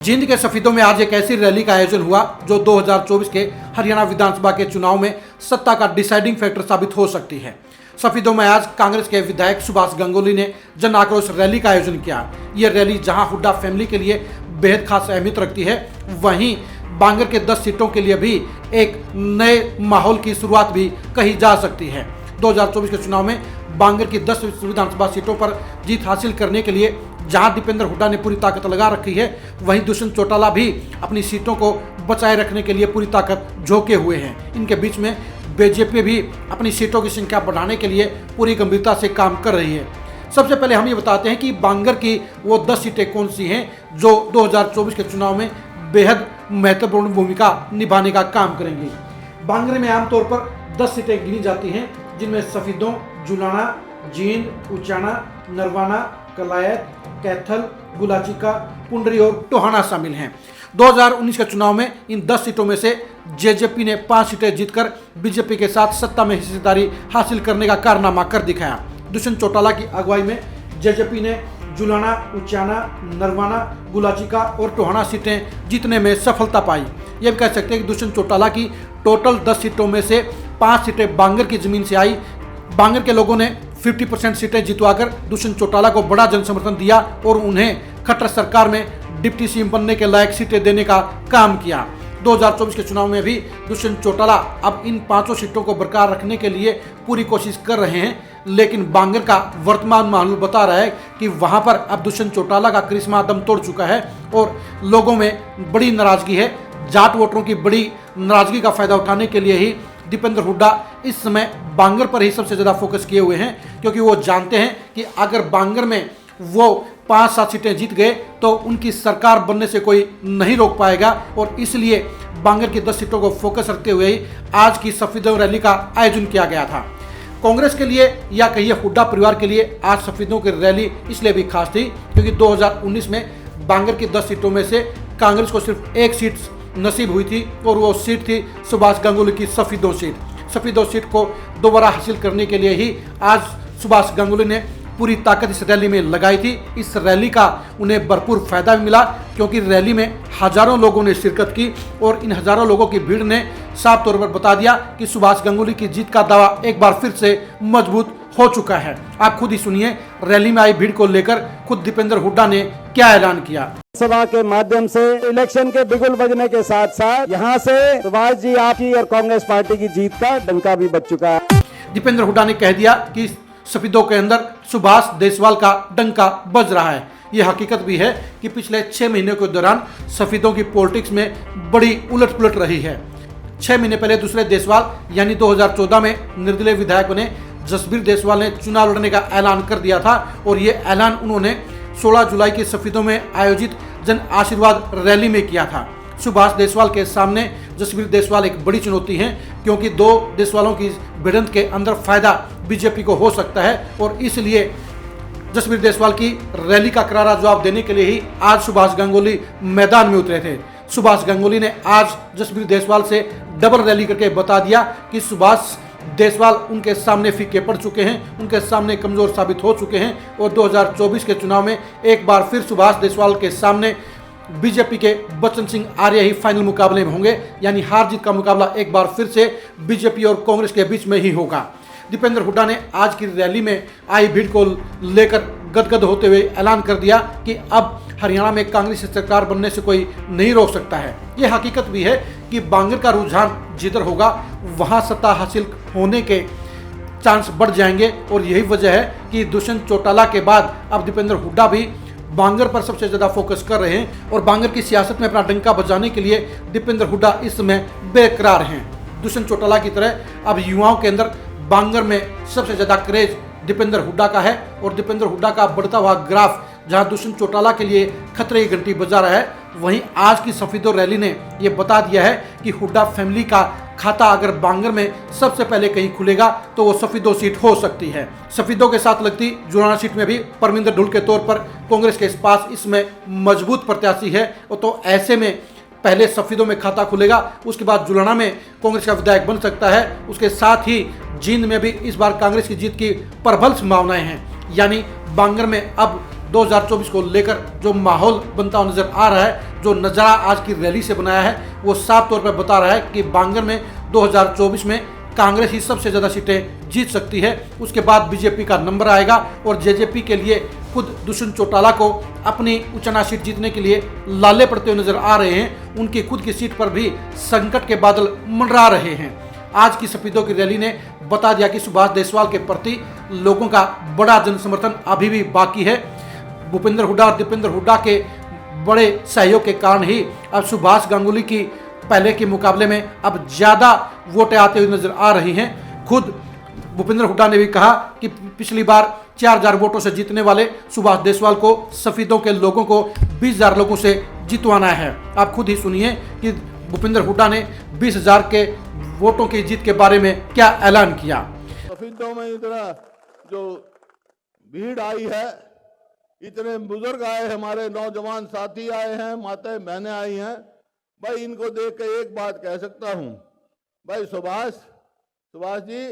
जींद के सफीदों में आज एक ऐसी रैली का आयोजन हुआ जो 2024 के हरियाणा विधानसभा के चुनाव में सत्ता का डिसाइडिंग फैक्टर साबित हो सकती है। सफीदों में आज कांग्रेस के विधायक सुभाष गंगोली ने जन आक्रोश रैली का आयोजन किया। ये रैली जहां हुड्डा फैमिली के लिए बेहद खास अहमियत रखती है, वहीं बांगर के 10 सीटों के लिए भी एक नए माहौल की शुरुआत भी कही जा सकती है। 2024 के चुनाव में बांगर की 10 विधानसभा सीटों पर जीत हासिल करने के लिए जहां दीपेंद्र हुड्डा ने पूरी ताकत लगा रखी है, वहीं दुष्यंत चौटाला भी अपनी सीटों को बचाए रखने के लिए पूरी ताकत झोंके हुए हैं। इनके बीच में बीजेपी भी अपनी सीटों की संख्या बढ़ाने के लिए पूरी गंभीरता से काम कर रही है। सबसे पहले हम ये बताते हैं कि बांगर की वो 10 सीटें कौन सी हैं जो 2024 के चुनाव में बेहद महत्वपूर्ण भूमिका निभाने का काम करेंगी। बांगर में आमतौर पर 10 सीटें गिनी जाती हैं, जिनमें सफीदों, जुलाना, जींद, उचाना, नरवाना, कलायत, कैथल, गुलाचिका, पुंडरी और टोहाना शामिल हैं। 2019 के चुनाव में इन 10 सीटों में से जेजेपी ने 5 सीटें जीतकर बीजेपी के साथ सत्ता में हिस्सेदारी हासिल करने का कारनामा कर दिखाया। दुष्यंत चौटाला की अगुवाई में जेजेपी ने जुलाना, उचाना, नरवाना, गुलाचिका और टोहाना सीटें जीतने में सफलता पाई। यह भी कह सकते हैं कि दुष्यंत चौटाला की टोटल 10 सीटों में से 5 सीटें बांगर की जमीन से आई। बांगर के लोगों ने 50% सीटें जितवाकर दुष्यंत चौटाला को बड़ा जन समर्थन दिया और उन्हें खट्टर सरकार में डिप्टी सीएम बनने के लायक सीटें देने का काम किया। 2024 के चुनाव में भी दुष्यंत चौटाला अब इन 5 सीटों को बरकरार रखने के लिए पूरी कोशिश कर रहे हैं, लेकिन बांगर का वर्तमान माहौल बता रहा है कि वहां पर अब दुष्यंत चौटाला का करिश्मा दम तोड़ चुका है और लोगों में बड़ी नाराजगी है। जाट वोटरों की बड़ी नाराजगी का फायदा उठाने के लिए ही दीपेंद्र हुड्डा इस समय बांगर पर ही सबसे ज़्यादा फोकस किए हुए हैं, क्योंकि वो जानते हैं कि अगर बांगर में वो 5-7 सीटें जीत गए तो उनकी सरकार बनने से कोई नहीं रोक पाएगा और इसलिए बांगर की 10 सीटों को फोकस रखते हुए ही आज की सफीदों रैली का आयोजन किया गया था। कांग्रेस के लिए या कहिए हुड्डा परिवार के लिए आज सफीदों की रैली इसलिए भी खास थी क्योंकि 2019 में बांगर की 10 सीटों में से कांग्रेस को सिर्फ एक सीट नसीब हुई थी और वो सीट थी सुभाष गंगोली की सफीदों सीट। सफीदों सीट को दोबारा हासिल करने के लिए ही आज सुभाष गंगोली ने पूरी ताकत इस रैली में लगाई थी। इस रैली का उन्हें भरपूर फायदा भी मिला क्योंकि रैली में हजारों लोगों ने शिरकत की और इन हजारों लोगों की भीड़ ने साफ तौर पर बता दिया कि सुभाष गंगोली की जीत का दावा एक बार फिर से मजबूत हो चुका है। आप खुद ही सुनिए रैली में आई भीड़ को लेकर खुद दीपेंद्र हुड्डा ने क्या ऐलान किया। सभा के माध्यम से इलेक्शन के बिगुल बजने के साथ साथ यहाँ से सुभाष जी आपकी और कांग्रेस पार्टी की जीत का डंका भी बज चुका है। दीपेंद्र हुड्डा ने कह दिया कि सफीदों के अंदर सुभाष देशवाल का डंका बज रहा है। यह हकीकत भी है कि पिछले 6 महीने के दौरान सफीदों की पॉलिटिक्स में बड़ी उलट पुलट रही है। 6 महीने पहले दूसरे देशवाल यानी 2014 में निर्दलीय विधायक बने जसबीर देशवाल ने चुनाव लड़ने का ऐलान कर दिया था और ये ऐलान उन्होंने 16 जुलाई की सफीदों में आयोजित जन आशीर्वाद रैली में किया था। सुभाष देशवाल के सामने जसबीर देशवाल एक बड़ी चुनौती है क्योंकि 2 देशवालों की भिड़ंत के अंदर फायदा बीजेपी को हो सकता है और इसलिए जसबीर देशवाल की रैली का करारा जवाब देने के लिए ही आज सुभाष गंगोली मैदान में उतरे थे। सुभाष गंगोली ने आज जसबीर देशवाल से डबल रैली करके बता दिया कि सुभाष देशवाल उनके सामने फीके पड़ चुके हैं, उनके सामने कमजोर साबित हो चुके हैं और 2024 के चुनाव में एक बार फिर सुभाष देशवाल के सामने बीजेपी के बच्चन सिंह आर्य ही फाइनल मुकाबले में होंगे, यानी हार जीत का मुकाबला एक बार फिर से बीजेपी और कांग्रेस के बीच में ही होगा। दीपेंद्र हुड्डा ने आज की रैली में आई भीड़ को लेकर गदगद होते हुए ऐलान कर दिया कि अब हरियाणा में कांग्रेस सरकार बनने से कोई नहीं रोक सकता है। यह हकीकत भी है कि बांगर का रुझान जिधर होगा वहां सत्ता हासिल होने के चांस बढ़ जाएंगे और यही वजह है कि दुष्यंत चौटाला के बाद अब दीपेंद्र हुड्डा भी बांगर पर सबसे ज्यादा फोकस कर रहे हैं और बांगर की सियासत में अपना डंका बजाने के लिए दीपेंद्र हुड्डा इस समय बेकरार हैं। दुष्यंत चौटाला की तरह अब युवाओं के अंदर बांगर में सबसे ज्यादा क्रेज दीपेंद्र हुड्डा का है और दीपेंद्र हुड्डा का बढ़ता हुआ ग्राफ जहां दुष्यंत चौटाला के लिए खतरे की घंटी बजा रहा है, वहीं आज की सफीदों रैली ने यह बता दिया है कि हुड्डा फैमिली का खाता अगर बांगर में सबसे पहले कहीं खुलेगा तो वो सफीदों सीट हो सकती है। सफीदों के साथ लगती जुलाना सीट में भी परमिंदर ढुल के तौर पर कांग्रेस के पास इसमें मजबूत प्रत्याशी है और तो ऐसे में पहले सफीदों में खाता खुलेगा, उसके बाद जुलाना में कांग्रेस का विधायक बन सकता है। उसके साथ ही जींद में भी इस बार कांग्रेस की जीत की प्रबल संभावनाएं हैं, यानी बांगर में अब 2024 को लेकर जो माहौल बनता हुआ नजर आ रहा है, जो नज़ारा आज की रैली से बनाया है, वो साफ तौर पर बता रहा है कि बांगर में 2024 में कांग्रेस ही सबसे ज़्यादा सीटें जीत सकती है। उसके बाद बीजेपी का नंबर आएगा और जेजेपी के लिए खुद दुष्यंत चौटाला को अपनी उचना सीट जीतने के लिए लाले पड़ते हुए नजर आ रहे हैं। उनकी खुद की सीट पर भी संकट के बादल मंडरा रहे हैं। आज की सफेदों की रैली ने बता दिया कि सुभाष देशवाल के प्रति लोगों का बड़ा जन समर्थन अभी भी बाकी है। भूपेंद्र हुड्डा और दीपेंद्र हुड्डा के बड़े सहयोग के कारण ही अब सुभाष गांगुली की पहले के मुकाबले में अब ज़्यादा वोटें आते हुए नजर आ रही हैं। खुद भूपेंद्र हुड्डा ने भी कहा कि पिछली बार 4000 वोटों से जीतने वाले सुभाष देशवाल को सफेदों के लोगों को 20000 लोगों से जितवाना है। आप खुद ही सुनिए कि भूपेंद्र हुड्डा ने 20000 के वोटों की जीत के बारे में क्या ऐलान किया। सफेदों में इतना जो भीड़ आई है, इतने बुजुर्ग आए, हमारे नौजवान साथी आए हैं, माताएं बहनें आई हैं, भाई इनको देख के एक बात कह सकता हूं, भाई सुभाष जी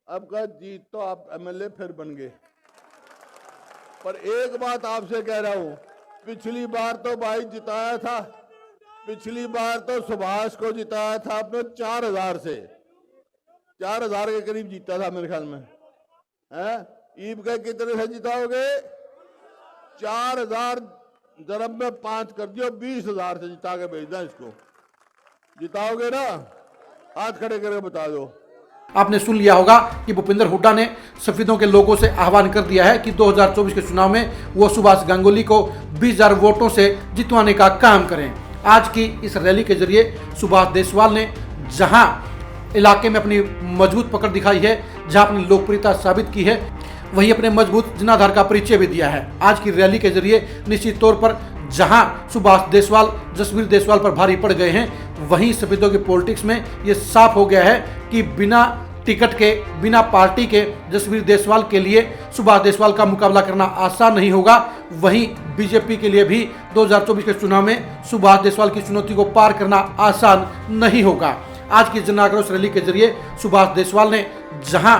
आपका जीत तो आप एमएलए फिर बन गए, पर एक बात आपसे कह रहा हूं, पिछली बार तो भाई जिताया था, पिछली बार तो सुभाष को जिताया था आपने 4000 से, 4000 के करीब जीता था मेरे ख्याल में, हैं? ईब के कितने से जिताओगे? 4000 जरब में 5 कर दियो, 20000 से जिता के भेजना इसको, जिताओगे ना? हाथ खड़े करके बता दो। आपने सुन लिया होगा कि भूपेंद्र हुड्डा ने सफेदों के लोगों से आह्वान कर दिया है कि 2024 के चुनाव में वो सुभाष गांगुली को 20000 वोटों से जितवाने का काम करें। आज की इस रैली के जरिए सुभाष देशवाल ने जहां इलाके में अपनी मजबूत पकड़ दिखाई है, जहां अपनी लोकप्रियता साबित की है, वहीं अपने मजबूत जनाधार का परिचय भी दिया है। आज की रैली के जरिए निश्चित तौर पर जहां सुभाष देशवाल जसवीर देशवाल पर भारी पड़ गए हैं, वहीं सफेदों की पॉलिटिक्स में ये साफ हो गया है कि बिना टिकट के, बिना पार्टी के जसवीर देशवाल के लिए सुभाष देशवाल का मुकाबला करना आसान नहीं होगा। वहीं बीजेपी के लिए भी 2024 के चुनाव में सुभाष देशवाल की चुनौती को पार करना आसान नहीं होगा। आज की जन आक्रोश रैली के जरिए सुभाष देशवाल ने जहां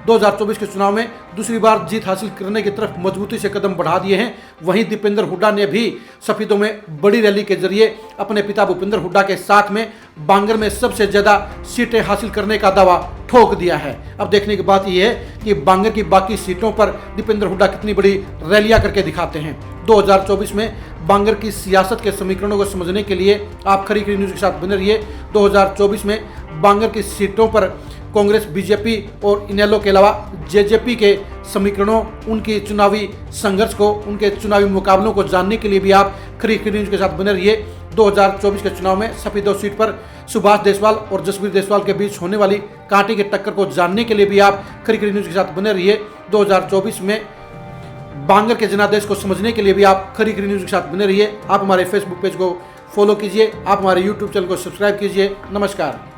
2024 के चुनाव में दूसरी बार जीत हासिल करने की तरफ मजबूती से कदम बढ़ा दिए हैं, वहीं दीपेंद्र हुड्डा ने भी सफेदों में बड़ी रैली के जरिए अपने पिता भूपेंद्र हुड्डा के साथ में बांगर में सबसे ज़्यादा सीटें हासिल करने का दावा ठोक दिया है। अब देखने की बात यह है कि बांगर की बाकी सीटों पर दीपेंद्र हुड्डा कितनी बड़ी रैलियां करके दिखाते हैं। 2024 में बांगर की सियासत के समीकरणों को समझने के लिए आप खरी खरी न्यूज़ के साथ बने रहिए। 2024 में बांगर की सीटों पर कांग्रेस, बीजेपी और इनेलो के अलावा जेजेपी के समीकरणों, उनकी चुनावी संघर्ष को, उनके चुनावी मुकाबलों को जानने के लिए भी आप खरी खरी न्यूज़ के साथ बने रहिए। 2024 के चुनाव में सफेदों सीट पर सुभाष देशवाल और जसवीर देशवाल के बीच होने वाली कांटे की टक्कर को जानने के लिए भी आप खरी खरी न्यूज़ के साथ बने रहिए। 2024 में बांगर के जनादेश को समझने के लिए भी आप खरी खरी न्यूज़ के साथ बने रहिए। आप हमारे फेसबुक पेज को फॉलो कीजिए, आप हमारे यूट्यूब चैनल को सब्सक्राइब कीजिए। नमस्कार।